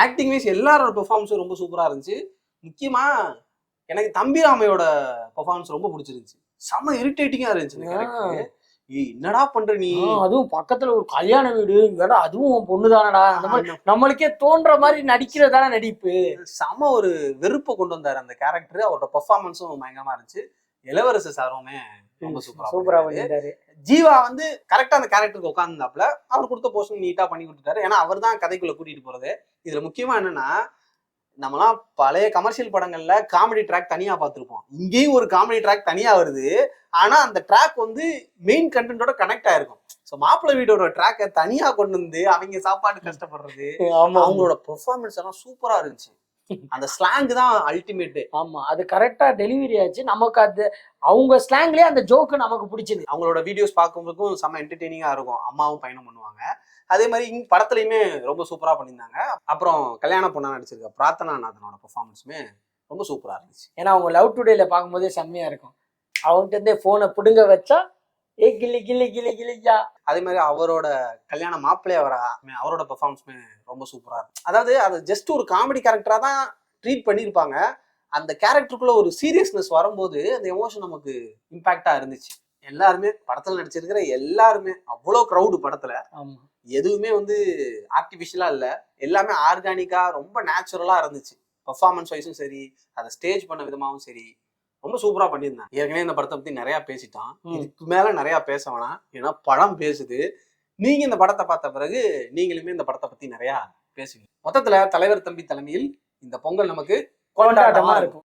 Acting wise எல்லாரோட பெர்ஃபார்மன்ஸும் ரொம்ப சூப்பரா இருந்துச்சு. முக்கியமா எனக்கு தம்பிராமையோட பெர்ஃபார்மன்ஸ் ரொம்ப பிடிச்சிருந்துச்சு. செம்ம இரிட்டேட்டிங்கா இருந்துச்சு இந்த கேரக்டர். ஏய் என்னடா பண்ற நீ? அதுவும் பக்கத்துல ஒரு கல்யாண வீடு, வேடா அதுவும் பொண்ணுதானடா, அந்த மாதிரி நம்மளுக்கே தோன்ற மாதிரி நடிக்கிறதான நடிப்பு. செம ஒரு வெறுப்பை கொண்டு வந்தாரு அந்த கேரக்டர். அவரோட பெர்ஃபார்மன்ஸும் பயங்கரமா இருந்துச்சு. இளவரசு சாருமே ரொம்ப சூப்பரா பண்ணிட்டாரு. ஜீவா வந்து கரெக்டா அந்த கேரக்டருக்கு உட்கார்ந்தாப்ல அவர் கொடுத்த போர்ஷன் நீட்டா பண்ணி கொடுத்துட்டாரு. ஏன்னா அவர் தான் கதைக்குள்ள கூட்டிட்டு போறது. இதுல முக்கியமா என்னன்னா, நம்மலாம் பழைய கமர்ஷியல் படங்கள்ல காமெடி ட்ராக் தனியா பார்த்திருப்போம். இங்கேயும் ஒரு காமெடி ட்ராக் தனியா வருது. ஆனா அந்த ட்ராக் வந்து மெயின் கண்டென்ட்டோட கனெக்ட் ஆயிருக்கும். ஸோ மாப்பிள்ளை வீடோட ட்ராக்கை தனியா கொண்டு வந்து அவங்க சாப்பாடு கஷ்டப்படுறது, அவங்களோட பெர்ஃபார்மன்ஸ் எல்லாம் சூப்பரா இருந்துச்சு. அந்த ஸ்லாங் தான் அல்டிமேட். ஆமா, அது கரெக்டா டெலிவரி ஆச்சு. நமக்கு அது அவங்க ஸ்லாங்லயே அந்த ஜோக்கு நமக்கு பிடிச்சது. அவங்களோட வீடியோஸ் பார்க்கும்போதுக்கும் செம்ம என்டர்டெய்னிங்கா இருக்கும். அம்மாவும் பையனும் பண்ணுவாங்க. அதே மாதிரி படத்துலையுமே ரொம்ப சூப்பரா பண்ணியிருந்தாங்க. அப்புறம் கல்யாண பொண்ணா நடிச்சிருக்க பிரார்த்தனா நாதனோட பெர்ஃபார்மன்ஸுமே ரொம்ப சூப்பரா இருந்துச்சு. ஏன்னா அவங்க லவ் டுடேல பார்க்கும்போதே செம்மையா இருக்கும். அவங்ககிட்ட இருந்தே போனை பிடுங்க வச்சா ஏ கிளி கிளி கிளி கிளியா. அதே மாதிரி அவரோட கல்யாண மாப்பிள்ளைய அவரோட பெர்ஃபார்மன்ஸுமே ரொம்ப சூப்பரா இருக்கும். அதாவது அது ஜஸ்ட் ஒரு காமெடி கேரக்டரா தான் ட்ரீட் பண்ணியிருப்பாங்க. அந்த கேரக்டருக்குள்ள ஒரு சீரியஸ்னஸ் வரும்போது அந்த எமோஷன் நமக்கு இம்பாக்டா இருந்துச்சு. எல்லாருமே படத்துல நடிச்சிருக்கிற எல்லாருமே அவ்வளோ க்ரௌடு படத்துல. எதுவுமே வந்து ஆர்டிபிஷியலா இல்ல, எல்லாமே ஆர்கானிக்கா ரொம்ப நேச்சுரலா இருந்துச்சு. பெர்ஃபார்மன்ஸ் வைஸும் சரி, அதை ஸ்டேஜ் பண்ண விதமாவும் சரி, ரொம்ப சூப்பரா பண்ணியிருந்தேன். ஏற்கனவே இந்த படத்தை பத்தி நிறைய பேசிட்டான். இதுக்கு மேல நிறைய பேச வேணாம், ஏன்னா படம் பேசுது. நீங்க இந்த படத்தை பார்த்த பிறகு நீங்களுமே இந்த படத்தை பத்தி நிறைய பேசுவீங்க. மொத்தத்துல தலைவர் தம்பி தலைமையில் இந்த பொங்கல் நமக்கு கொண்டாட்டமா இருக்கும்.